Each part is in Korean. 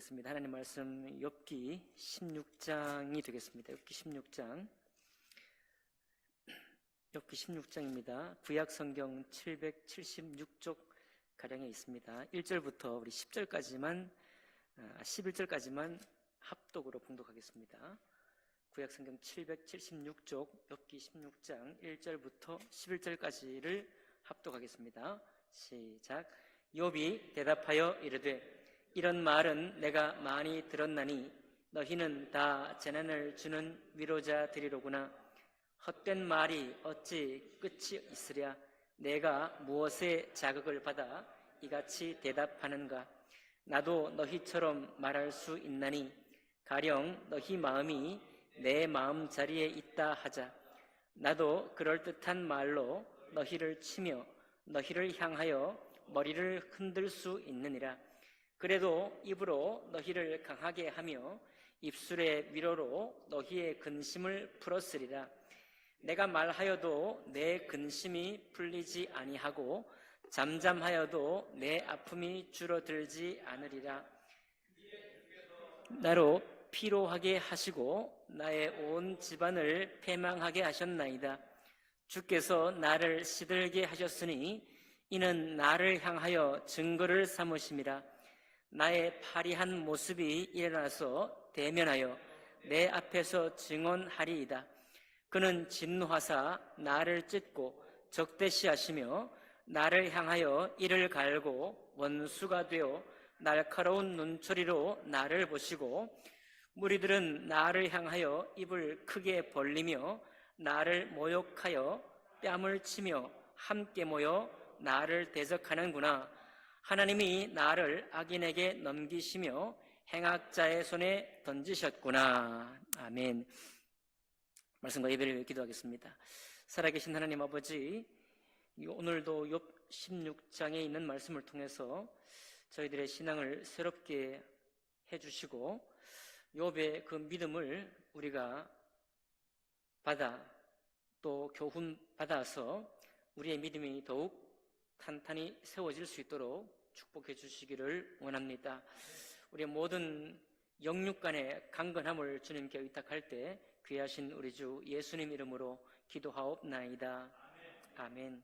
하겠습니다. 하나님 말씀 욥기 16장이 되겠습니다. 욥기 16장. 욥기 16장입니다. 구약 성경 776쪽 가량에 있습니다. 1절부터 우리 11절까지만 합독으로 봉독하겠습니다. 구약 성경 776쪽 욥기 16장 1절부터 11절까지를 합독하겠습니다. 시작. 욥이 대답하여 이르되 이런 말은 내가 많이 들었나니 너희는 다 재난을 주는 위로자들이로구나. 헛된 말이 어찌 끝이 있으랴. 내가 무엇에 자극을 받아 이같이 대답하는가. 나도 너희처럼 말할 수 있나니 가령 너희 마음이 내 마음 자리에 있다 하자. 나도 그럴듯한 말로 너희를 치며 너희를 향하여 머리를 흔들 수 있느니라. 그래도 입으로 너희를 강하게 하며 입술의 위로로 너희의 근심을 풀었으리라. 내가 말하여도 내 근심이 풀리지 아니하고 잠잠하여도 내 아픔이 줄어들지 않으리라. 나로 피로하게 하시고 나의 온 집안을 패망하게 하셨나이다. 주께서 나를 시들게 하셨으니 이는 나를 향하여 증거를 삼으심이라. 나의 파리한 모습이 일어나서 대면하여 내 앞에서 증언하리이다. 그는 진노하사 나를 찢고 적대시하시며 나를 향하여 이를 갈고 원수가 되어 날카로운 눈초리로 나를 보시고 무리들은 나를 향하여 입을 크게 벌리며 나를 모욕하여 뺨을 치며 함께 모여 나를 대적하는구나. 하나님이 나를 악인에게 넘기시며 행악자의 손에 던지셨구나. 아멘. 말씀과 예배를 기도하겠습니다. 살아계신 하나님 아버지, 오늘도 욥 16장에 있는 말씀을 통해서 저희들의 신앙을 새롭게 해주시고 욥의 그 믿음을 우리가 받아 또 교훈 받아서 우리의 믿음이 더욱 탄탄히 세워질 수 있도록 축복해 주시기를 원합니다. 우리의 모든 영육 간의 강건함을 주님께 의탁할 때 귀하신 우리 주 예수님 이름으로 기도하옵나이다. 아멘.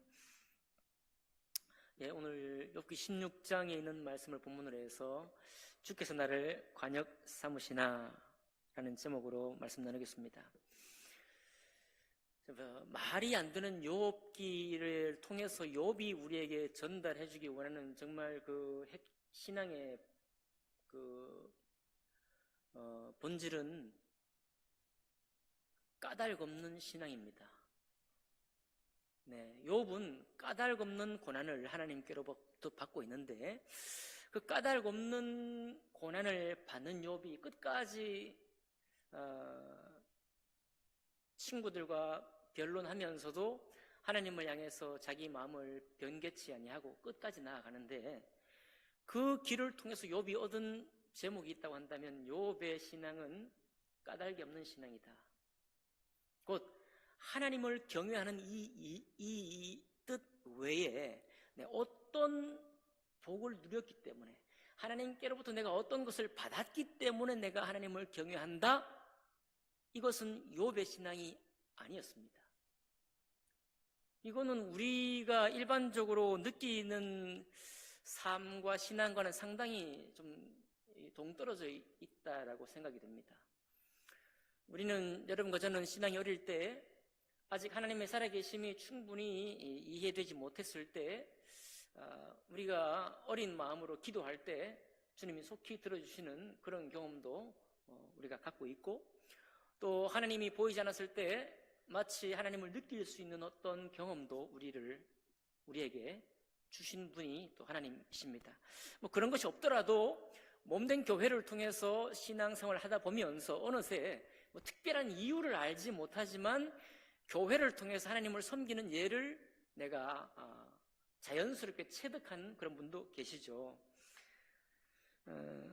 예, 오늘 욥기 16장에 있는 말씀을 본문으로 해서 주께서 나를 관역 삼으시나 라는 제목으로 말씀 나누겠습니다. 말이 안 되는 욥기를 통해서 욥이 우리에게 전달해 주기 원하는 정말 그 신앙의 본질은 까닭 없는 신앙입니다. 네, 욥은 까닭 없는 고난을 하나님께로부터 받고 있는데 그 까닭 없는 고난을 받는 욥이 끝까지 친구들과 변론하면서도 하나님을 향해서 자기 마음을 변개치 아니하고 끝까지 나아가는데 그 길을 통해서 욥이 얻은 제목이 있다고 한다면 욥의 신앙은 까닭이 없는 신앙이다. 곧 하나님을 경외하는 이 뜻 외에 어떤 복을 누렸기 때문에 하나님께로부터 내가 어떤 것을 받았기 때문에 내가 하나님을 경외한다. 이것은 욥의 신앙이 아니었습니다. 이거는 우리가 일반적으로 느끼는 삶과 신앙과는 상당히 좀 동떨어져 있다라고 생각이 됩니다. 우리는 여러분과 저는 신앙이 어릴 때 아직 하나님의 살아계심이 충분히 이해되지 못했을 때 우리가 어린 마음으로 기도할 때 주님이 속히 들어주시는 그런 경험도 우리가 갖고 있고 또 하나님이 보이지 않았을 때 마치 하나님을 느낄 수 있는 어떤 경험도 우리에게 주신 분이 또 하나님이십니다. 그런 것이 없더라도 몸된 교회를 통해서 신앙생활을 하다 보면서 어느새 특별한 이유를 알지 못하지만 교회를 통해서 하나님을 섬기는 예를 내가 자연스럽게 체득한 그런 분도 계시죠.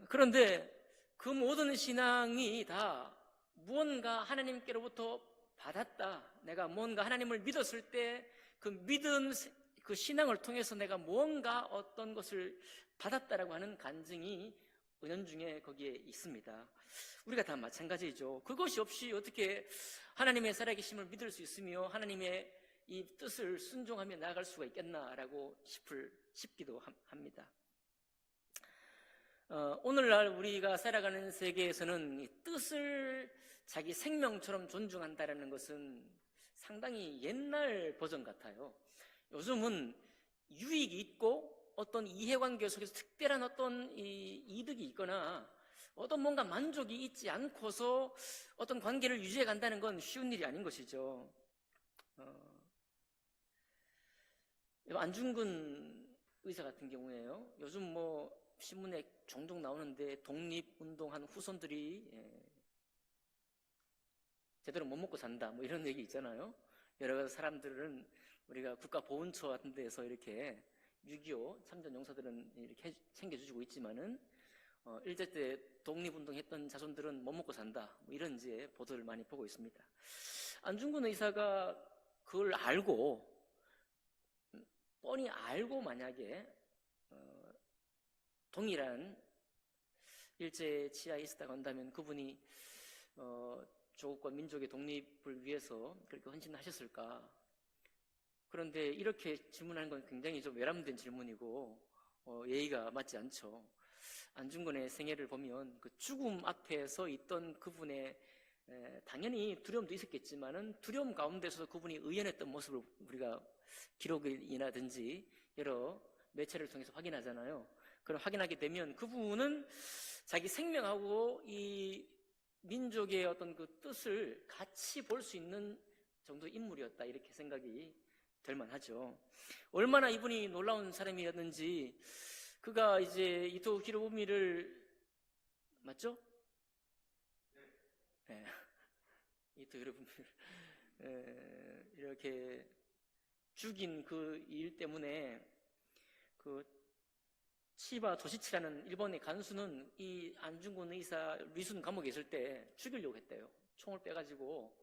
그런데 그 모든 신앙이 다 무언가 하나님께로부터 받았다. 내가 뭔가 하나님을 믿었을 때 그 믿음, 그 신앙을 통해서 내가 무언가 어떤 것을 받았다라고 하는 간증이 은연중에 거기에 있습니다. 우리가 다 마찬가지죠. 그것이 없이 어떻게 하나님의 살아계심을 믿을 수 있으며 하나님의 이 뜻을 순종하며 나아갈 수가 있겠나라고 싶기도 합니다. 오늘날 우리가 살아가는 세계에서는 이 뜻을 자기 생명처럼 존중한다는 것은 상당히 옛날 버전 같아요. 요즘은 유익이 있고 어떤 이해관계 속에서 특별한 어떤 이득이 있거나 어떤 뭔가 만족이 있지 않고서 어떤 관계를 유지해 간다는 건 쉬운 일이 아닌 것이죠. 안중근 의사 같은 경우에요. 요즘 뭐 신문에 종종 나오는데 독립운동한 후손들이 제대로 못 먹고 산다 뭐 이런 얘기 있잖아요. 여러 사람들은 우리가 국가보훈처 같은 데서 이렇게 6.25 참전 용사들은 이렇게 챙겨주고 있지만은 일제 때 독립운동했던 자손들은 못 먹고 산다 뭐 이런 이제 보도를 많이 보고 있습니다. 안중근 의사가 그걸 알고 뻔히 알고 만약에 동일한 일제 치하에 있었다고 한다면 그분이 조국과 민족의 독립을 위해서 그렇게 헌신하셨을까? 그런데 이렇게 질문하는 건 굉장히 좀 외람된 질문이고 예의가 맞지 않죠. 안중근의 생애를 보면 그 죽음 앞에서 있던 그분의 당연히 두려움도 있었겠지만은 두려움 가운데서도 그분이 의연했던 모습을 우리가 기록이나든지 여러 매체를 통해서 확인하잖아요. 그럼 확인하게 되면 그분은 자기 생명하고 이 민족의 어떤 그 뜻을 같이 볼 수 있는 정도의 인물이었다 이렇게 생각이 될 만하죠. 얼마나 이분이 놀라운 사람이었는지 그가 이제 이토 히로부미를 맞죠? 네. 이토 히로부미를 이렇게 죽인 그 일 때문에 그 치바 조시치라는 일본의 간수는 이 안중근 의사 리순 감옥에 있을 때 죽이려고 했대요. 총을 빼가지고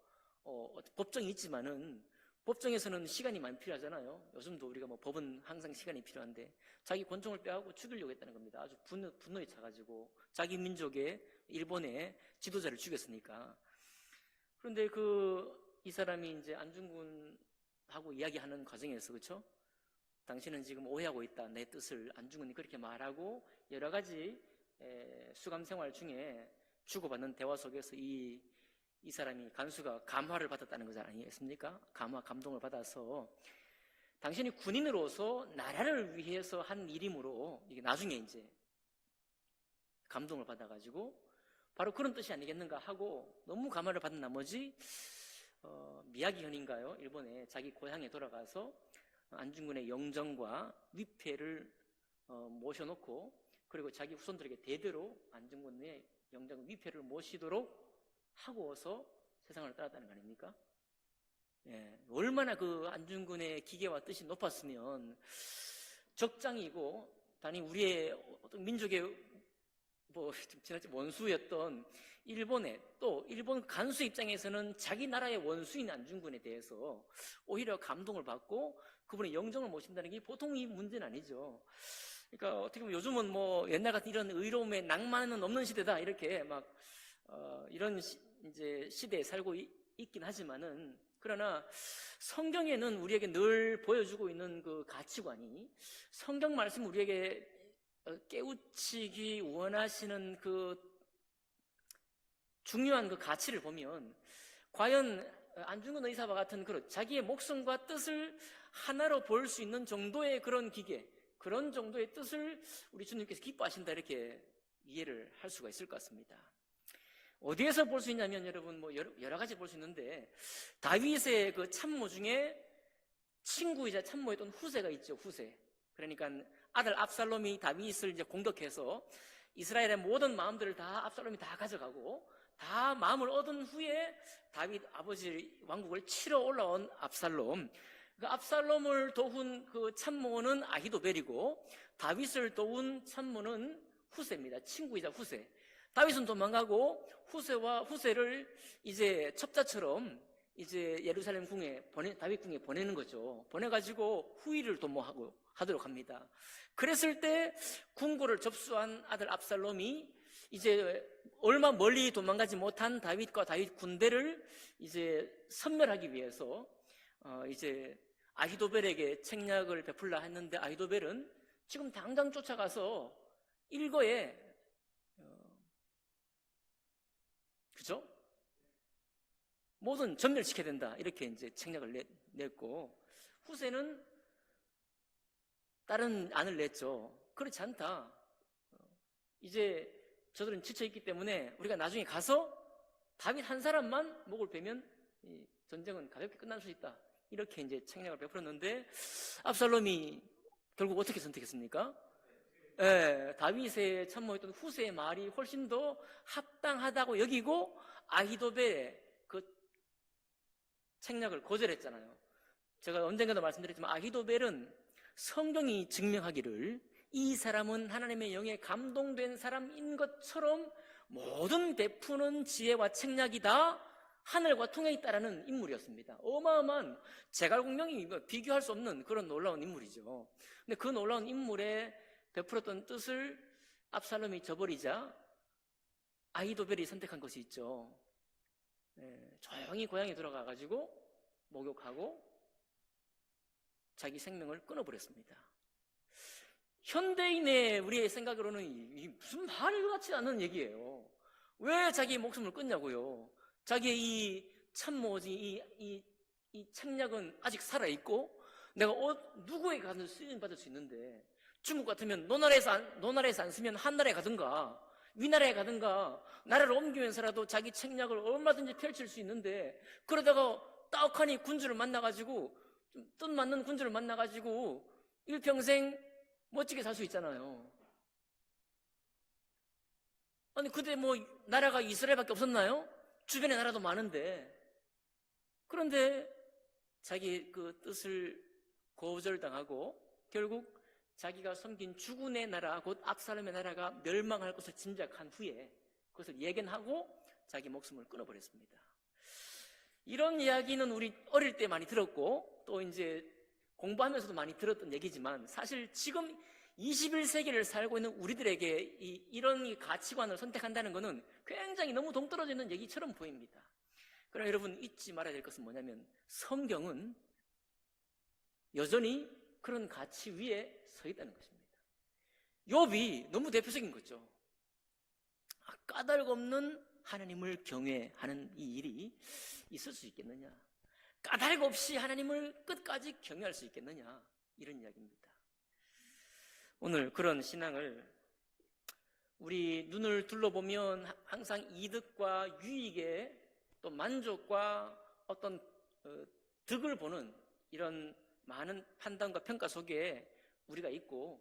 법정이 있지만은 법정에서는 시간이 많이 필요하잖아요. 요즘도 우리가 뭐 법은 항상 시간이 필요한데 자기 권총을 빼가고 죽이려고 했다는 겁니다. 아주 분노에 차가지고 자기 민족의 일본의 지도자를 죽였으니까. 그런데 이 사람이 이제 안중근하고 이야기하는 과정에서 그렇죠? 당신은 지금 오해하고 있다. 내 뜻을 안중근이 그렇게 말하고 여러 가지 수감 생활 중에 주고받는 대화 속에서 이 사람이 간수가 감화를 받았다는 것 아니겠습니까? 감동을 받아서 당신이 군인으로서 나라를 위해서 한 일이므로 이게 나중에 이제 감동을 받아가지고 바로 그런 뜻이 아니겠는가 하고 너무 감화를 받은 나머지 미야기현인가요? 일본에 자기 고향에 돌아가서 안중근의 영정과 위패를 모셔놓고 그리고 자기 후손들에게 대대로 안중근의 영정 위패를 모시도록 하고서 세상을 떠났다는 거 아닙니까? 예, 얼마나 그 안중근의 기계와 뜻이 높았으면 적장이고 단이 우리의 어떤 민족의 뭐 지나친 원수였던 일본의 또 일본 간수 입장에서는 자기 나라의 원수인 안중근에 대해서 오히려 감동을 받고 그분의 영정을 모신다는 게 보통 이 문제는 아니죠. 그러니까 어떻게 보면 요즘은 뭐 옛날 같은 이런 의로움에 낭만은 없는 시대다 이렇게 막 이런 이제 시대에 살고 있긴 하지만은 그러나 성경에는 우리에게 늘 보여주고 있는 그 가치관이 성경 말씀 우리에게 깨우치기 원하시는 그 중요한 그 가치를 보면 과연 안중근 의사와 같은 그런 자기의 목숨과 뜻을 하나로 볼 수 있는 정도의 그런 기계, 그런 정도의 뜻을 우리 주님께서 기뻐하신다 이렇게 이해를 할 수가 있을 것 같습니다. 어디에서 볼 수 있냐면 여러분 뭐 여러 가지 볼 수 있는데 다윗의 그 참모 중에 친구이자 참모였던 후세가 있죠. 후세. 그러니까 아들 압살롬이 다윗을 이제 공격해서 이스라엘의 모든 마음들을 다 압살롬이 다 가져가고 다 마음을 얻은 후에 다윗 아버지 왕국을 치러 올라온 압살롬. 그 압살롬을 도운 그 참모는 아히도벨이고 다윗을 도운 참모는 후세입니다. 친구이자 후세. 다윗은 도망가고 후세를 이제 첩자처럼 이제 예루살렘 궁에 다윗 궁에 보내는 거죠. 보내가지고 후위를 하도록 합니다. 그랬을 때 궁궐을 접수한 아들 압살롬이 이제 얼마 멀리 도망가지 못한 다윗과 다윗 군대를 이제 섬멸하기 위해서 이제 아히도벨에게 책략을 베풀라 했는데, 아히도벨은 지금 당장 쫓아가서 일거에 그죠? 모든 전멸시켜야 된다, 이렇게 이제 책략을 냈고, 후세는 다른 안을 냈죠. 그렇지 않다, 이제 저들은 지쳐있기 때문에 우리가 나중에 가서 다윗 한 사람만 목을 베면 이 전쟁은 가볍게 끝날 수 있다, 이렇게 이제 책략을 베풀었는데, 압살롬이 결국 어떻게 선택했습니까? 다윗의 참모했던 후세의 말이 훨씬 더 합당하다고 여기고 아히도벨의 그 책략을 거절했잖아요. 제가 언젠가도 말씀드렸지만 아히도벨은 성경이 증명하기를 이 사람은 하나님의 영에 감동된 사람인 것처럼 모든 베푸는 지혜와 책략이 다 하늘과 통해 있다라는 인물이었습니다. 어마어마한 제갈공명이 비교할 수 없는 그런 놀라운 인물이죠. 근데 그 놀라운 인물의 베풀었던 뜻을 압살롬이 저버리자 아히도벨이 선택한 것이 있죠. 조용히 고향에 들어가가지고 목욕하고 자기 생명을 끊어버렸습니다. 현대인의 우리의 생각으로는 무슨 말 같지 않은 얘기예요. 왜 자기 목숨을 끊냐고요. 자기의 이 참모지 이 책략은 아직 살아있고 내가 누구에게 가든 쓰임받을 수 있는데, 중국 같으면 노나라에서 안 쓰면 한나라에 가든가 위나라에 가든가 나라를 옮기면서라도 자기 책략을 얼마든지 펼칠 수 있는데, 그러다가 떡하니 군주를 만나가지고 좀 뜻맞는 군주를 만나가지고 일평생 멋지게 살 수 있잖아요. 아니 그때 뭐 나라가 이스라엘밖에 없었나요? 주변에 나라도 많은데. 그런데 자기 그 뜻을 거절당하고 결국 자기가 섬긴 주군의 나라, 곧 압살롬의 나라가 멸망할 것을 짐작한 후에 그것을 예견하고 자기 목숨을 끊어버렸습니다. 이런 이야기는 우리 어릴 때 많이 들었고 또 이제 공부하면서도 많이 들었던 얘기지만, 사실 지금 21세기를 살고 있는 우리들에게 이런 가치관을 선택한다는 것은 굉장히 너무 동떨어져 있는 얘기처럼 보입니다. 그러나 여러분 잊지 말아야 될 것은 뭐냐면, 성경은 여전히 그런 가치 위에 서 있다는 것입니다. 욥이 너무 대표적인 거죠. 까닭 없는 하나님을 경외하는 이 일이 있을 수 있겠느냐, 까닭 없이 하나님을 끝까지 경외할 수 있겠느냐, 이런 이야기입니다. 오늘 그런 신앙을 우리 눈을 둘러보면 항상 이득과 유익에 또 만족과 어떤 득을 보는 이런 많은 판단과 평가 속에 우리가 있고,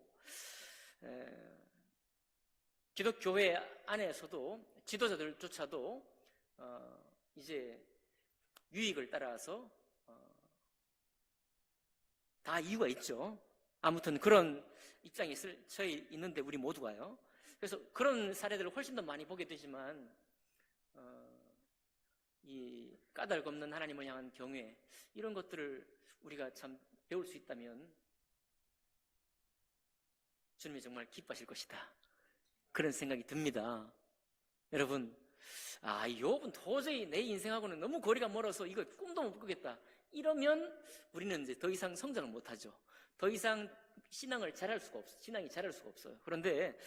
기독교회 안에서도 지도자들조차도 이제 유익을 따라서 다 이유가 있죠. 아무튼 그런 입장에 처해 있는데 우리 모두가요. 그래서 그런 사례들을 훨씬 더 많이 보게 되지만 이 까닭 없는 하나님을 향한 경외, 이런 것들을 우리가 참 배울 수 있다면 주님이 정말 기뻐하실 것이다, 그런 생각이 듭니다. 여러분, 욥은 도저히 내 인생하고는 너무 거리가 멀어서 이거 꿈도 못 꾸겠다, 이러면 우리는 이제 더 이상 성장을 못하죠. 더 이상 신앙이 자랄 수가 없어요. 그런데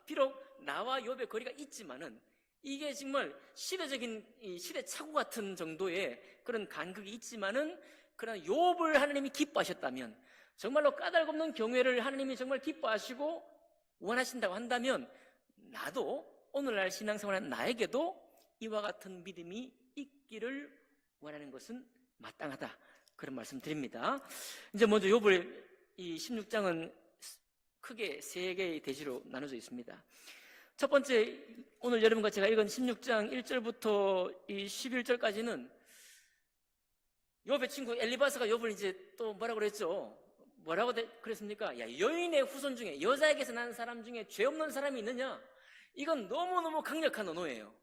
비록 나와 욥의 거리가 있지만은 이게 정말 시대적인 시대착오 같은 정도의 그런 간극이 있지만은, 그러나 욥을 하나님이 기뻐하셨다면, 정말로 까닭 없는 경외를 하나님이 정말 기뻐하시고 원하신다고 한다면, 나도 오늘날 신앙생활하는 나에게도 이와 같은 믿음이 있기를 원하는 것은 마땅하다, 그런 말씀 드립니다. 이제 먼저 욥을 이 16장은 크게 세 개의 대지로 나눠져 있습니다. 첫 번째, 오늘 여러분과 제가 읽은 16장 1절부터 이 11절까지는 욥의 친구 엘리바스가 욥을 이제 또 뭐라고 그랬죠? 뭐라고 그랬습니까? 여인의 후손 중에, 여자에게서 난 사람 중에 죄 없는 사람이 있느냐? 이건 너무너무 강력한 언어예요.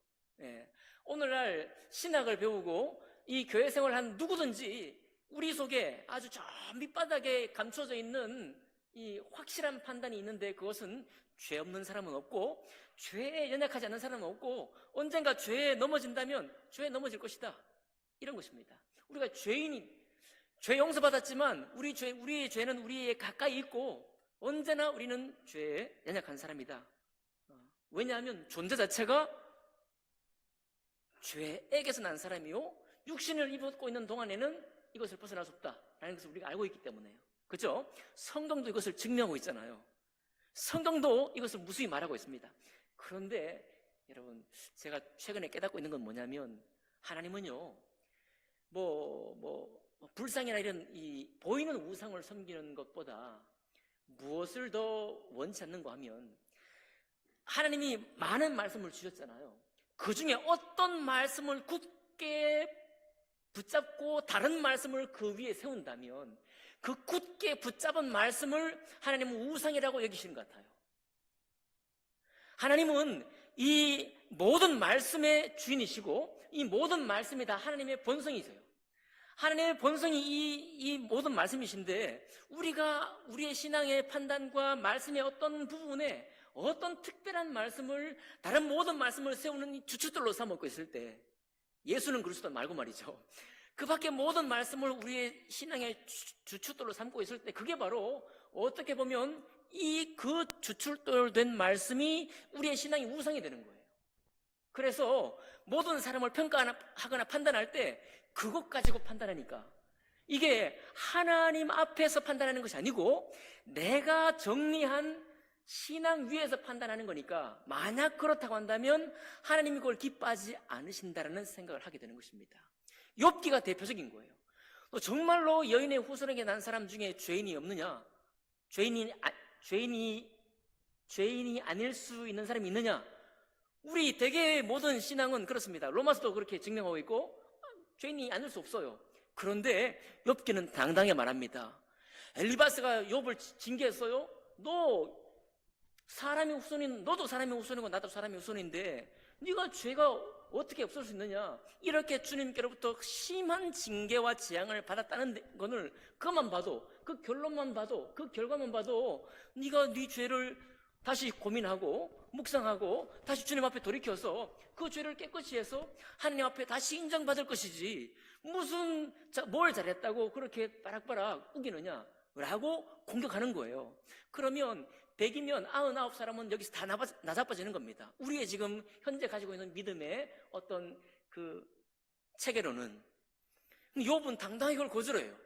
오늘날 신학을 배우고 이 교회 생활한 누구든지 우리 속에 아주 저 밑바닥에 감춰져 있는 이 확실한 판단이 있는데, 그것은 죄 없는 사람은 없고 죄에 연약하지 않는 사람은 없고 언젠가 죄에 넘어진다면 죄에 넘어질 것이다, 이런 것입니다. 우리가 죄 용서받았지만 우리의 죄는 우리에 가까이 있고 언제나 우리는 죄에 연약한 사람이다. 왜냐하면 존재 자체가 죄에게서 난 사람이요, 육신을 입고 있는 동안에는 이것을 벗어날 수 없다라는 것을 우리가 알고 있기 때문에요. 그렇죠? 성경도 이것을 증명하고 있잖아요. 성경도 이것을 무수히 말하고 있습니다. 그런데 여러분, 제가 최근에 깨닫고 있는 건 뭐냐면, 하나님은요, 불상이나 이런 이 보이는 우상을 섬기는 것보다 무엇을 더 원치 않는가 하면, 하나님이 많은 말씀을 주셨잖아요. 그 중에 어떤 말씀을 굳게 붙잡고 다른 말씀을 그 위에 세운다면 그 굳게 붙잡은 말씀을 하나님은 우상이라고 여기시는 것 같아요. 하나님은 이 모든 말씀의 주인이시고 이 모든 말씀이 다 하나님의 본성이세요. 하나님의 본성이 이 모든 말씀이신데, 우리가 우리의 신앙의 판단과 말씀의 어떤 부분에 어떤 특별한 말씀을 다른 모든 말씀을 세우는 주춧돌로 삼고 있을 때, 예수는 그리스도 말고 말이죠, 그 밖에 모든 말씀을 우리의 신앙의 주춧돌로 삼고 있을 때, 그게 바로 어떻게 보면 그 주춧돌 된 말씀이 우리의 신앙의 우상이 되는 거예요. 그래서 모든 사람을 평가하거나 판단할 때 그것 가지고 판단하니까, 이게 하나님 앞에서 판단하는 것이 아니고 내가 정리한 신앙 위에서 판단하는 거니까, 만약 그렇다고 한다면 하나님이 그걸 기뻐하지 않으신다라는 생각을 하게 되는 것입니다. 욥기가 대표적인 거예요. 또 정말로 여인의 후손에게 난 사람 중에 죄인이 없느냐? 죄인이 아닐 수 있는 사람이 있느냐? 우리 대개의 모든 신앙은 그렇습니다. 로마서도 그렇게 증명하고 있고 죄인이 아닐 수 없어요. 그런데 욥기는 당당히 말합니다. 엘리바스가 욥을 징계했어요. 너도 사람의 후손이고 나도 사람의 후손인데 네가 죄가 어떻게 없을 수 있느냐? 이렇게 주님께로부터 심한 징계와 재앙을 받았다는 것을, 그것만 봐도, 그 결론만 봐도, 그 결과만 봐도 네가 네 죄를 다시 고민하고 묵상하고 다시 주님 앞에 돌이켜서 그 죄를 깨끗이 해서 하나님 앞에 다시 인정받을 것이지, 뭘 잘했다고 그렇게 빠락빠락 우기느냐 라고 공격하는 거예요. 그러면 100이면 99사람은 여기서 다 나자빠지는 겁니다. 우리의 지금 현재 가지고 있는 믿음의 어떤 그 체계로는. 욥은 당당히 그걸 거절해요.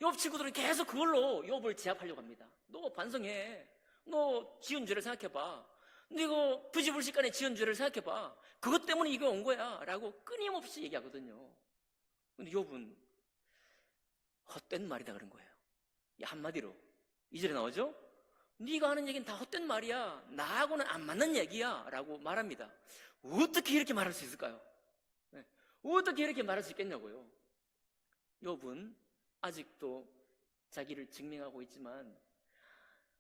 욥 친구들은 계속 그걸로 욥을 제압하려고 합니다. 너 반성해. 너 지은 죄를 생각해봐. 너 부지불식간에 지은 죄를 생각해봐. 그것 때문에 이거 온 거야 라고 끊임없이 얘기하거든요. 근데 욥은 헛된 말이다 그런 거예요. 한마디로 2절에 나오죠? 네가 하는 얘기는 다 헛된 말이야, 나하고는 안 맞는 얘기야 라고 말합니다. 어떻게 이렇게 말할 수 있을까요? 어떻게 이렇게 말할 수 있겠냐고요. 욥은 아직도 자기를 증명하고 있지만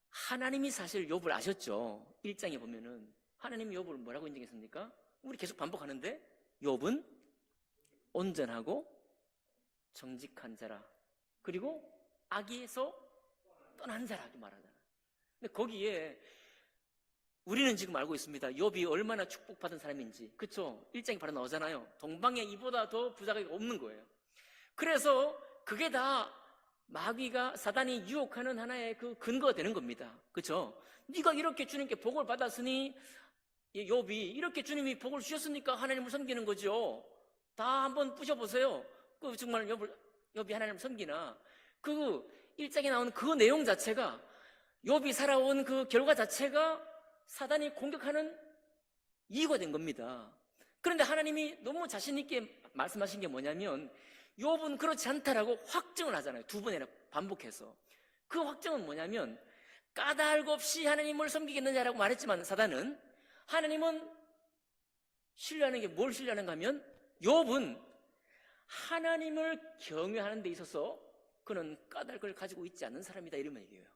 하나님이 사실 욥을 아셨죠. 1장에 보면은 하나님이 욥을 뭐라고 인정했습니까? 우리 계속 반복하는데, 욥은 온전하고 정직한 자라, 그리고 악에서 떠난 자라고 말하잖아요. 근데 거기에 우리는 지금 알고 있습니다. 욥이 얼마나 축복받은 사람인지. 그쵸? 1장에 바로 나오잖아요. 동방에 이보다 더 부자가 없는 거예요. 그래서 그게 다 마귀가, 사단이 유혹하는 하나의 그 근거가 되는 겁니다. 그쵸? 네가 이렇게 주님께 복을 받았으니, 욥이 이렇게 주님이 복을 주셨으니까 하나님을 섬기는 거죠. 다 한번 부셔보세요. 정말 욥이 하나님을 섬기나? 그 1장에 나오는 그 내용 자체가, 욥이 살아온 그 결과 자체가 사단이 공격하는 이유가 된 겁니다. 그런데 하나님이 너무 자신 있게 말씀하신 게 뭐냐면, 욥은 그렇지 않다라고 확증을 하잖아요. 2번이나 반복해서. 그 확증은 뭐냐면, 까닭 없이 하나님을 섬기겠느냐라고 말했지만 사단은, 하나님은 신뢰하는 게 뭘 신뢰하는가 하면, 욥은 하나님을 경외하는 데 있어서 그는 까닭을 가지고 있지 않는 사람이다, 이런 얘기예요.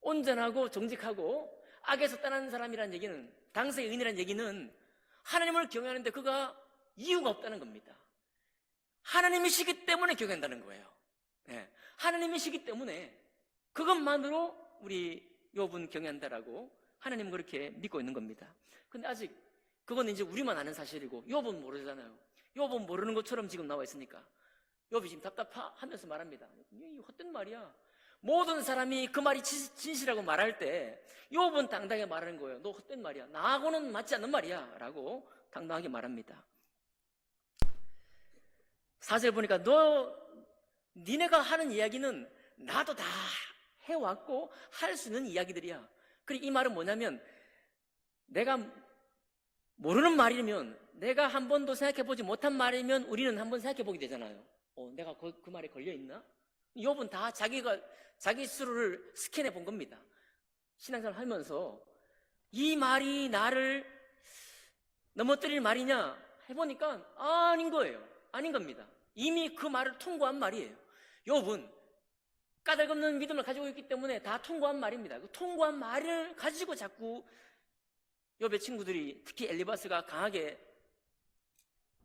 온전하고 정직하고 악에서 떠난 사람이라는 얘기는, 당세의 의인이라는 얘기는 하나님을 경외하는데 그가 이유가 없다는 겁니다. 하나님이시기 때문에 경외한다는 거예요. 예, 하나님이시기 때문에 그것만으로 우리 욥은 경외한다라고 하나님은 그렇게 믿고 있는 겁니다. 근데 아직 그건 이제 우리만 아는 사실이고 욥은 모르잖아요. 욥은 모르는 것처럼 지금 나와 있으니까 욥이 지금 답답하면서 말합니다. 이 헛된 말이야. 모든 사람이 그 말이 진실이라고 말할 때 욥은 당당하게 말하는 거예요. 너 헛된 말이야. 나하고는 맞지 않는 말이야 라고 당당하게 말합니다. 4절 보니까 니네가 하는 이야기는 나도 다 해왔고 할 수 있는 이야기들이야. 그리고 이 말은 뭐냐면 내가 모르는 말이면, 내가 한 번도 생각해보지 못한 말이면 우리는 한번 생각해보게 되잖아요. 내가 그 말에 걸려있나? 욥은 다 자기 스스로를 스캔해 본 겁니다. 신앙생활 하면서 이 말이 나를 넘어뜨릴 말이냐 해보니까 아닌 거예요. 아닌 겁니다. 이미 그 말을 통과한 말이에요. 욥은 까닭없는 믿음을 가지고 있기 때문에 다 통과한 말입니다. 그 통과한 말을 가지고 자꾸 욥의 친구들이, 특히 엘리바스가 강하게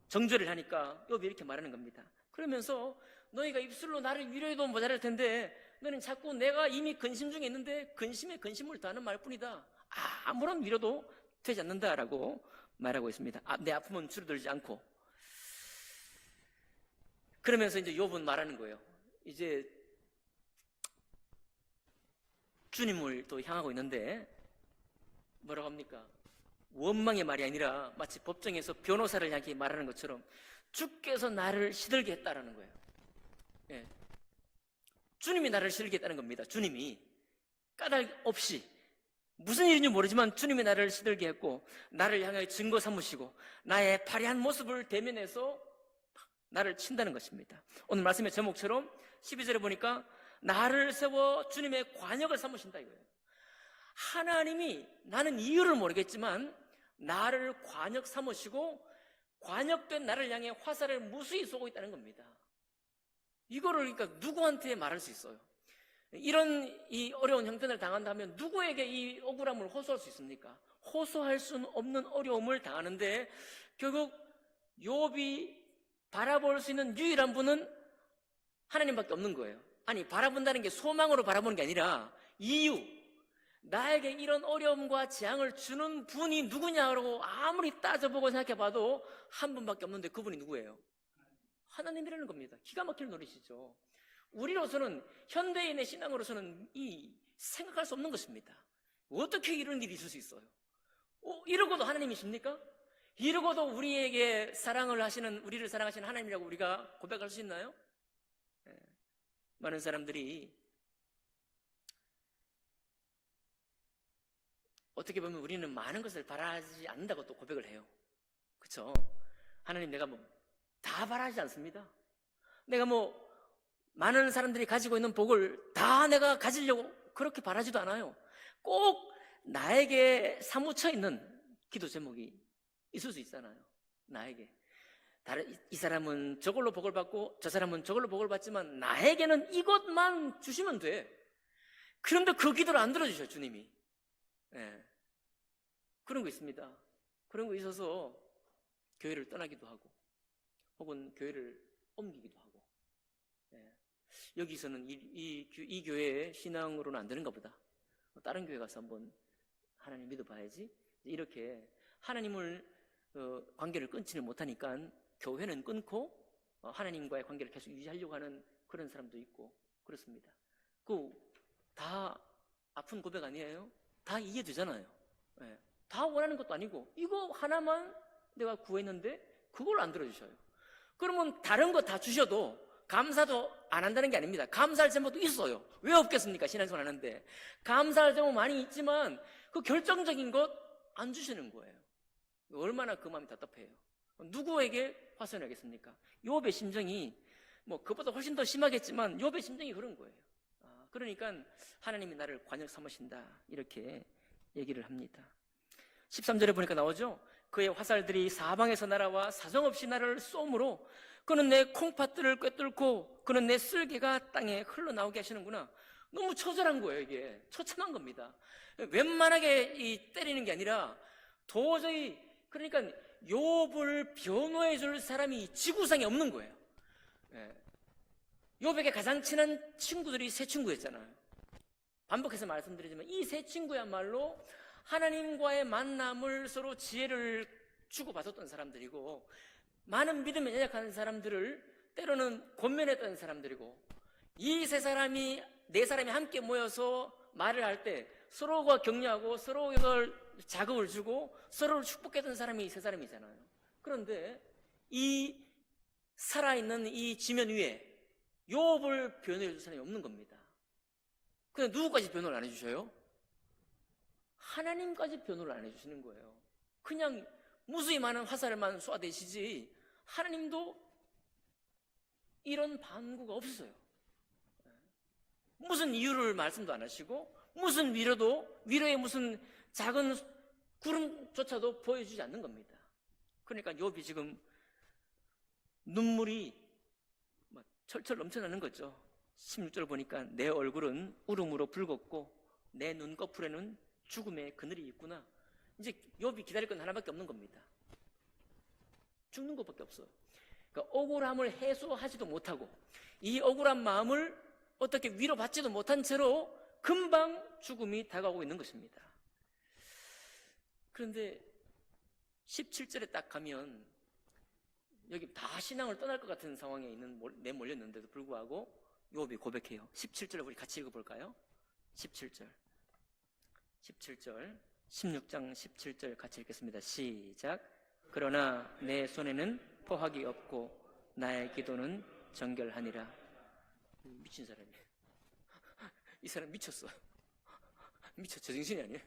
정죄를 하니까 욥이 이렇게 말하는 겁니다. 그러면서 너희가 입술로 나를 위로해도 모자랄 텐데 너는 자꾸 내가 이미 근심 중에 있는데 근심에 근심을 더하는 말뿐이다. 아무런 위로도 되지 않는다라고 말하고 있습니다. 내 아픔은 줄어들지 않고. 그러면서 이제 욥은 말하는 거예요. 이제 주님을 또 향하고 있는데 뭐라고 합니까? 원망의 말이 아니라 마치 법정에서 변호사를 향해 말하는 것처럼 주께서 나를 시들게 했다라는 거예요. 예. 주님이 나를 시들게 했다는 겁니다. 주님이 까닭 없이 무슨 일인지 모르지만 주님이 나를 시들게 했고 나를 향하여 증거 삼으시고 나의 파리한 모습을 대면해서 나를 친다는 것입니다. 오늘 말씀의 제목처럼 12절에 보니까 나를 세워 주님의 관역을 삼으신다 이거예요. 하나님이 나는 이유를 모르겠지만 나를 관역 삼으시고 관역된 나를 향해 화살을 무수히 쏘고 있다는 겁니다. 이거를 그러니까 누구한테 말할 수 있어요? 이런 이 어려운 형편을 당한다면 누구에게 이 억울함을 호소할 수 있습니까? 호소할 수는 없는 어려움을 당하는데 결국 욥이 바라볼 수 있는 유일한 분은 하나님밖에 없는 거예요. 아니, 바라본다는 게 소망으로 바라보는 게 아니라 이유, 나에게 이런 어려움과 재앙을 주는 분이 누구냐고 아무리 따져보고 생각해봐도 한 분밖에 없는데 그분이 누구예요? 하나님이라는 겁니다. 기가 막힐 노릇이죠. 우리로서는, 현대인의 신앙으로서는 생각할 수 없는 것입니다. 어떻게 이런 일이 있을 수 있어요? 이러고도 하나님이십니까? 이러고도 우리에게 우리를 사랑하시는 하나님이라고 우리가 고백할 수 있나요? 많은 사람들이 어떻게 보면 우리는 많은 것을 바라지 않는다고 또 고백을 해요. 그렇죠? 하나님, 내가 다 바라지 않습니다. 내가 많은 사람들이 가지고 있는 복을 다 내가 가지려고 그렇게 바라지도 않아요. 꼭 나에게 사무쳐 있는 기도 제목이 있을 수 있잖아요. 나에게. 이 사람은 저걸로 복을 받고 저 사람은 저걸로 복을 받지만 나에게는 이것만 주시면 돼. 그런데 그 기도를 안 들어주셔요, 주님이. 네. 그런 거 있습니다. 그런 거 있어서 교회를 떠나기도 하고 혹은 교회를 옮기기도 하고. 네. 여기서는 이 교회의 신앙으로는 안 되는가 보다. 다른 교회 가서 한번 하나님 믿어봐야지. 이렇게 하나님을 관계를 끊지는 못하니까 교회는 끊고 하나님과의 관계를 계속 유지하려고 하는 그런 사람도 있고 그렇습니다. 다 아픈 고백 아니에요? 다 이해되잖아요. 네. 다 원하는 것도 아니고 이거 하나만 내가 구했는데 그걸 안 들어주셔요. 그러면 다른 거 다 주셔도 감사도 안 한다는 게 아닙니다. 감사할 제목도 있어요. 왜 없겠습니까? 신앙생활 하는데. 감사할 제목 많이 있지만 그 결정적인 것 안 주시는 거예요. 얼마나 그 마음이 답답해요. 누구에게 화선하겠습니까? 욥의 심정이 그보다 훨씬 더 심하겠지만 욥의 심정이 그런 거예요. 그러니까 하나님이 나를 관역 삼으신다 이렇게 얘기를 합니다. 13절에 보니까 나오죠. 그의 화살들이 사방에서 날아와 사정없이 나를 쏘므로 그는 내 콩팥들을 꿰뚫고 그는 내 쓸개가 땅에 흘러나오게 하시는구나. 너무 처절한 거예요. 이게 처참한 겁니다. 웬만하게 때리는 게 아니라 도저히, 그러니까 욥을 변호해 줄 사람이 지구상에 없는 거예요. 예. 욥에게 가장 친한 친구들이 세 친구였잖아요. 반복해서 말씀드리지만 이 세 친구야말로 하나님과의 만남을 서로 지혜를 주고받았던 사람들이고, 많은 믿음에 연약한 사람들을 때로는 권면했던 사람들이고, 이 세 사람이, 네 사람이 함께 모여서 말을 할 때 서로가 격려하고 서로를 자극을 주고 서로를 축복했던 사람이 이 세 사람이잖아요. 그런데 이 살아있는 이 지면 위에 욥을 변호해 줄 사람이 없는 겁니다. 근데 누구까지 변호를 안 해주셔요? 하나님까지 변호를 안 해주시는 거예요. 그냥 무수히 많은 화살만 쏘아대시지 하나님도 이런 반구가 없어요. 무슨 이유를 말씀도 안 하시고 무슨 위로의 무슨 작은 구름조차도 보여주지 않는 겁니다. 그러니까 욥이 지금 눈물이 막 철철 넘쳐나는 거죠. 16절 보니까 내 얼굴은 울음으로 붉었고 내 눈꺼풀에는 죽음의 그늘이 있구나. 이제 욥이 기다릴 건 하나밖에 없는 겁니다. 죽는 것밖에 없어요. 그러니까 억울함을 해소하지도 못하고 이 억울한 마음을 어떻게 위로받지도 못한 채로 금방 죽음이 다가오고 있는 것입니다. 그런데 17절에 딱 가면 여기 다 신앙을 떠날 것 같은 상황에 내몰렸는데도 불구하고 욥이 고백해요. 17절 우리 같이 읽어볼까요? 17절 16장 17절 같이 읽겠습니다. 시작. 그러나 내 손에는 포학이 없고 나의 기도는 정결하니라. 미친 사람이에요. 이 사람 미쳤어. 미쳐, 제정신이 아니에요.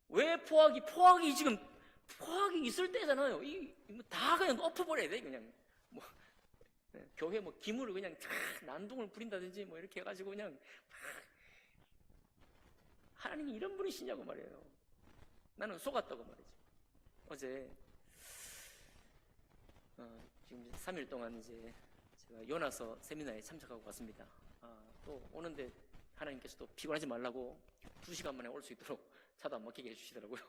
왜 포학이 지금 포학이 있을 때잖아요. 다 그냥 엎어버려야 돼. 그냥 뭐 교회 기물을 그냥 다 난동을 부린다든지 이렇게 해가지고 그냥 하나님이 이런 분이시냐고 말이에요. 나는 속았다고 말이죠. 어제 지금 3일 동안 이제 제가 요나서 세미나에 참석하고 왔습니다. 또 오는데 하나님께서 또 피곤하지 말라고 2시간 만에 올 수 있도록 차도 안 막히게 해주시더라고요.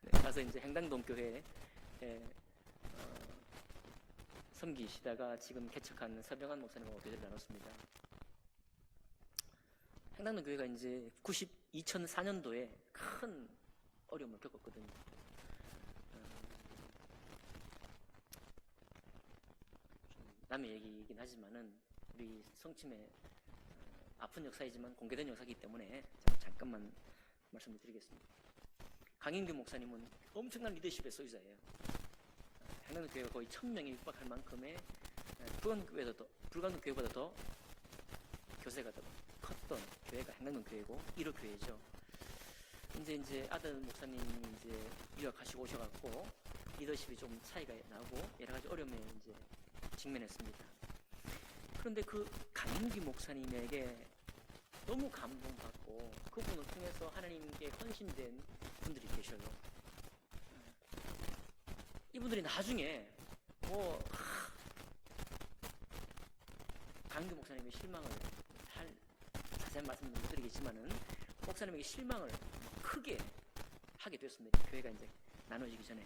네, 가서 이제 행당동 교회에 섬기시다가 지금 개척한 서병환 목사님하고 교제를 나눴습니다. 행당동 교회가 이제 2004년도에 큰 어려움을 겪었거든요. 남의 얘기이긴 하지만은 우리 성침의 아픈 역사이지만 공개된 역사이기 때문에 제가 잠깐만 말씀을 드리겠습니다. 강인규 목사님은 엄청난 리더십의 소유자예요. 행당동 교회가 거의 1000명에 육박할 만큼의 불광동 교회보다 더 교세가 더 컸던 교회가 행당동 교회고 1호 교회죠. 이제 아들 목사님이 이제 유학하시고 오셔갖고 리더십이 좀 차이가 나고 여러 가지 어려움에 이제 직면했습니다. 그런데 그 강인규 목사님에게 너무 감동받고 그분을 통해서 하나님께 헌신된 분들이 계셔요. 이분들이 나중에 강인규 목사님의 실망을 자세한 말씀 못 드리겠지만은 목사님에게 실망을 크게 하게 됐습니다. 교회가 이제 나눠지기 전에.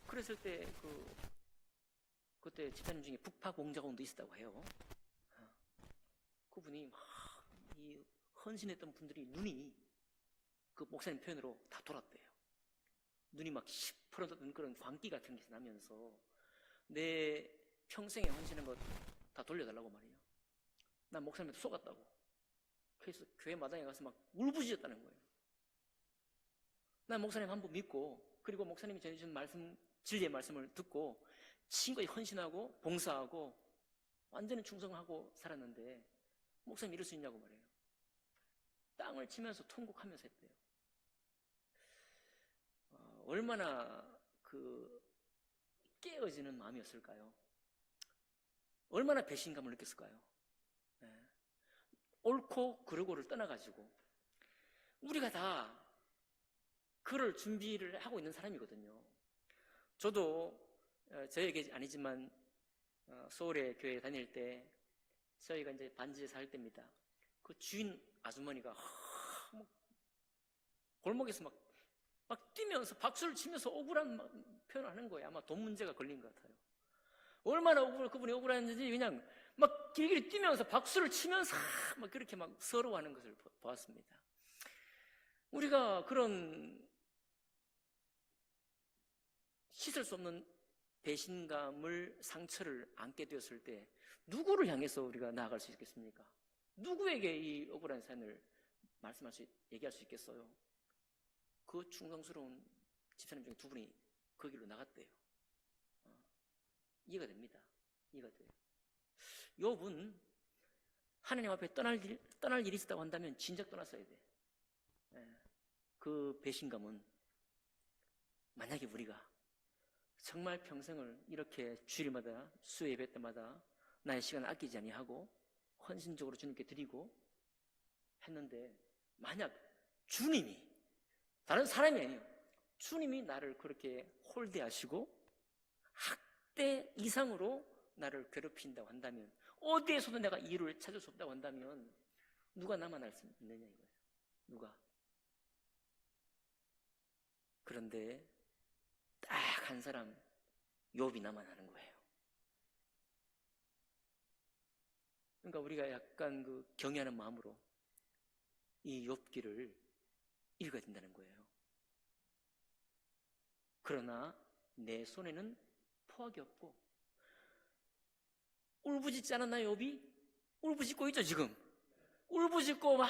그랬을 때 그때 집사님 중에 북파공자공도 있었다고 해요. 그분이 이 헌신했던 분들이 눈이 그 목사님 표현으로 다 돌았대요. 눈이 막 시퍼런 그런 광기 같은 게 나면서 내 평생에 헌신한 거 다 돌려달라고 말이에요. 난 목사님한테 속았다고. 그래서 교회 마당에 가서 막 울부짖었다는 거예요. 난 목사님 한 번 믿고 그리고 목사님이 전해주신 진리의 말씀을 듣고 지금까지 헌신하고 봉사하고 완전히 충성하고 살았는데 목사님 이럴 수 있냐고 말해요. 땅을 치면서 통곡하면서 했대요. 얼마나 깨어지는 마음이었을까요? 얼마나 배신감을 느꼈을까요? 네. 옳고 그르고를 떠나가지고 우리가 다 그럴 준비를 하고 있는 사람이거든요. 저도 저에게 아니지만 서울에 교회 다닐 때 저희가 이제 반지에 살 때입니다. 그 주인 아주머니가 골목에서 막 막 뛰면서 박수를 치면서 억울한 표현을 하는 거예요. 아마 돈 문제가 걸린 것 같아요. 얼마나 그분이 억울했는지 그냥 막 길길이 뛰면서 박수를 치면서 막 그렇게 막 서러워하는 것을 보았습니다. 우리가 그런 씻을 수 없는 배신감을, 상처를 안게 되었을 때 누구를 향해서 우리가 나아갈 수 있겠습니까? 누구에게 이 억울한 사연을 얘기할 수 있겠어요? 그 충성스러운 집사님 중에 두 분이 그 길로 나갔대요. 이해가 됩니다. 이해가 돼요. 욥은 하나님 앞에 떠날 일이 있었다고 한다면 진작 떠났어야 돼. 그 배신감은 만약에 우리가 정말 평생을 이렇게 주일마다 수요 예배 때마다 나의 시간을 아끼지 아니하고 헌신적으로 주님께 드리고 했는데 만약 주님이, 다른 사람이 아니에요, 주님이 나를 그렇게 홀대하시고 학대 이상으로 나를 괴롭힌다고 한다면, 어디에서도 내가 이유를 찾을 수 없다고 한다면 누가 나만 알 수 있느냐 이거예요. 누가? 그런데 딱 한 사람, 욥이 나만 아는 거예요. 그러니까 우리가 약간 그 경외하는 마음으로 이 욥기를 읽어야 된다는 거예요. 그러나 내 손에는 포악이 없고, 울부짖지 않았나요, 욥이? 울부짖고 있죠, 지금. 울부짖고 막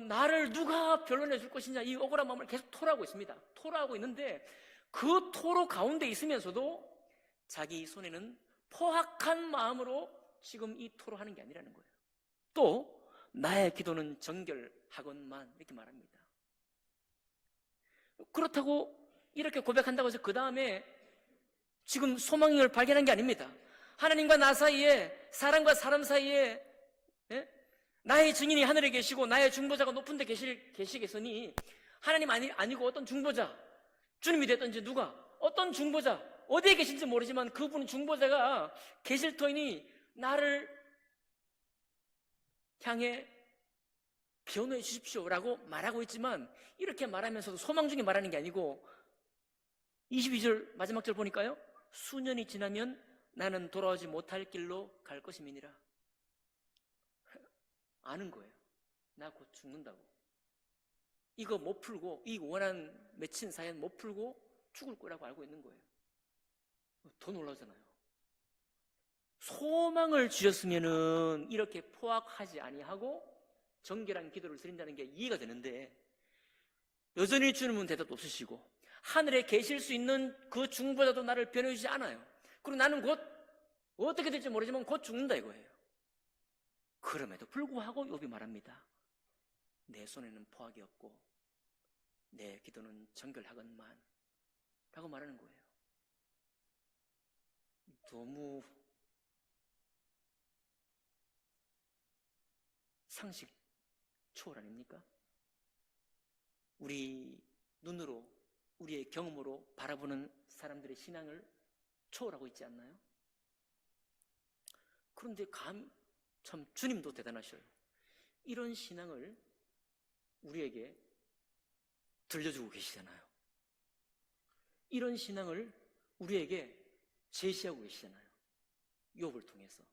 나를 누가 변론해 줄 것이냐, 이 억울한 마음을 계속 토로하고 있습니다. 토로하고 있는데 그 토로 가운데 있으면서도 자기 손에는 포악한 마음으로 지금 이 토로하는 게 아니라는 거예요. 또 나의 기도는 정결하건만, 이렇게 말합니다. 그렇다고 이렇게 고백한다고 해서 그 다음에 지금 소망을 발견한 게 아닙니다. 하나님과 나 사이에, 사람과 사람 사이에 나의 증인이 하늘에 계시고 나의 중보자가 높은 데 계시겠으니, 하나님 아니고 어떤 중보자, 주님이 됐든지 누가, 어떤 중보자, 어디에 계신지 모르지만 그분 중보자가 계실 터이니 나를 향해 변호해 주십시오라고 말하고 있지만, 이렇게 말하면서도 소망 중에 말하는 게 아니고 22절 마지막 절 보니까요, 수년이 지나면 나는 돌아오지 못할 길로 갈 것임이니라. 아는 거예요. 나 곧 죽는다고. 이거 못 풀고, 이 원한 맺힌 사연 못 풀고 죽을 거라고 알고 있는 거예요. 더 놀라잖아요. 소망을 주셨으면은 이렇게 포악하지 아니하고 정결한 기도를 드린다는 게 이해가 되는데, 여전히 주님은 대답도 없으시고 하늘에 계실 수 있는 그 중보자도 나를 변호해 주지 않아요. 그리고 나는 곧 어떻게 될지 모르지만 곧 죽는다 이거예요. 그럼에도 불구하고 욥이 말합니다. 내 손에는 포악이 없고 내 기도는 정결하건만, 라고 말하는 거예요. 너무 상식 초월 아닙니까? 우리 눈으로, 우리의 경험으로 바라보는 사람들의 신앙을 초월하고 있지 않나요? 그런데 참 주님도 대단하셔요. 이런 신앙을 우리에게 들려주고 계시잖아요. 이런 신앙을 우리에게 제시하고 계시잖아요. 욥을 통해서.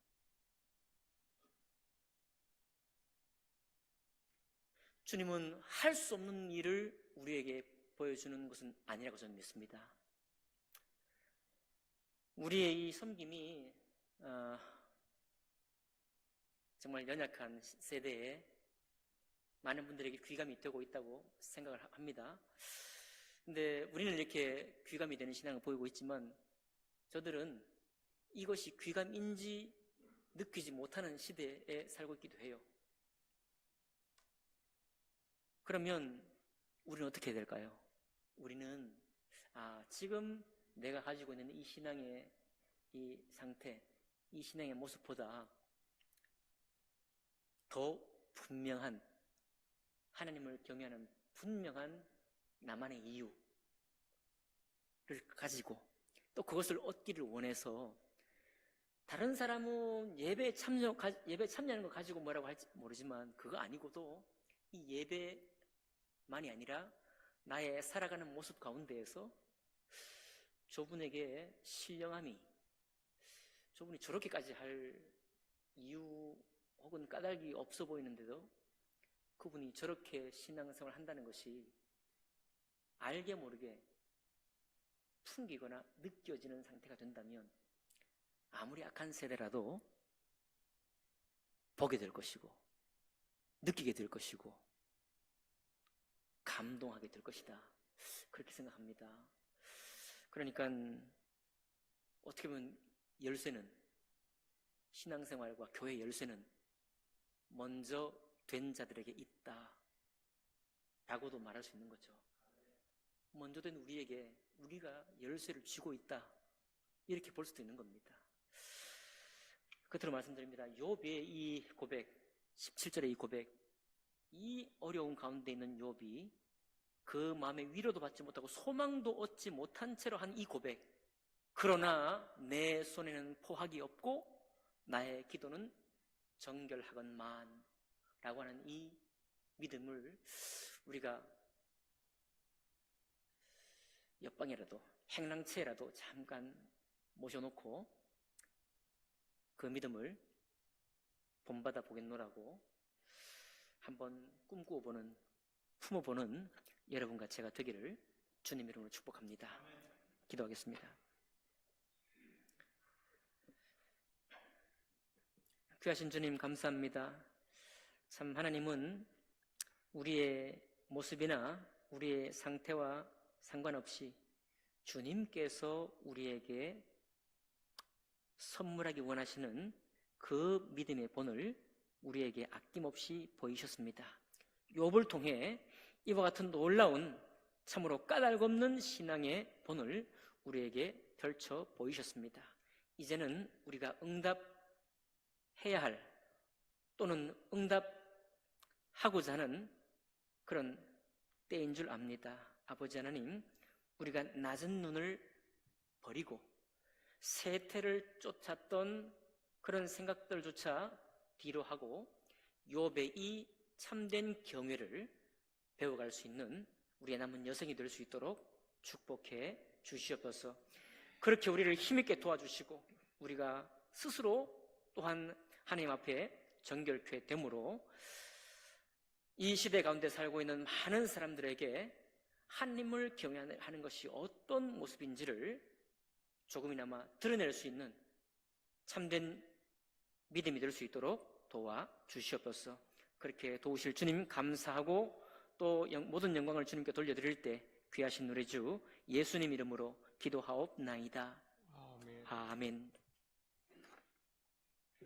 주님은 할 수 없는 일을 우리에게 보여주는 것은 아니라고 저는 믿습니다. 우리의 이 섬김이 정말 연약한 세대에 많은 분들에게 귀감이 되고 있다고 생각을 합니다. 근데 우리는 이렇게 귀감이 되는 신앙을 보이고 있지만, 저들은 이것이 귀감인지 느끼지 못하는 시대에 살고 있기도 해요. 그러면 우리는 어떻게 해야 될까요? 우리는 지금 내가 가지고 있는 이 신앙의 이 상태, 이 신앙의 모습보다 더 분명한, 하나님을 경외하는 분명한 나만의 이유를 가지고, 또 그것을 얻기를 원해서, 다른 사람은 예배에 참여하는 거 가지고 뭐라고 할지 모르지만 그거 아니고도 이 예배만이 아니라 나의 살아가는 모습 가운데에서 저분에게 신령함이, 저분이 저렇게까지 할 이유 혹은 까닭이 없어 보이는데도 그분이 저렇게 신앙생활을 한다는 것이 알게 모르게 풍기거나 느껴지는 상태가 된다면 아무리 악한 세대라도 보게 될 것이고 느끼게 될 것이고 감동하게 될 것이다, 그렇게 생각합니다. 그러니까 어떻게 보면 열쇠는, 신앙생활과 교회 열쇠는 먼저 된 자들에게 있다 라고도 말할 수 있는 거죠. 먼저 된 우리에게 우리가 열쇠를 쥐고 있다, 이렇게 볼 수도 있는 겁니다. 끝으로 말씀드립니다. 욥의 이 고백, 17절의 이 고백, 이 어려운 가운데 있는 욥이 그 마음에 위로도 받지 못하고 소망도 얻지 못한 채로 한 이 고백, 그러나 내 손에는 포학이 없고 나의 기도는 정결하건만 라고 하는 이 믿음을 우리가 옆방이라도 행랑채라도 잠깐 모셔놓고 그 믿음을 본받아 보겠노라고 한번 꿈꾸어보는, 품어보는 여러분과 제가 되기를 주님 이름으로 축복합니다. 기도하겠습니다. 귀하신 주님, 감사합니다. 참 하나님은 우리의 모습이나 우리의 상태와 상관없이 주님께서 우리에게 선물하기 원하시는 그 믿음의 본을 우리에게 아낌없이 보이셨습니다. 욥을 통해 이와 같은 놀라운, 참으로 까닭없는 신앙의 본을 우리에게 펼쳐 보이셨습니다. 이제는 우리가 응답해야 할, 또는 응답하고자 하는 그런 때인 줄 압니다. 아버지 하나님, 우리가 낮은 눈을 버리고 세태를 쫓았던 그런 생각들조차 뒤로 하고 욥의 이 참된 경외를 배워갈 수 있는 우리의 남은 여생이 될 수 있도록 축복해 주시옵소서. 그렇게 우리를 힘있게 도와주시고 우리가 스스로 또한 하나님 앞에 정결케 됨으로 이 시대 가운데 살고 있는 많은 사람들에게 하나님을 경외하는 것이 어떤 모습인지를 조금이나마 드러낼 수 있는 참된 믿음이 될 수 있도록 도와 주시옵소서. 그렇게 도우실 주님 감사하고 또 모든 영광을 주님께 돌려드릴 때 귀하신 우리 주 예수님 이름으로 기도하옵나이다. 아멘.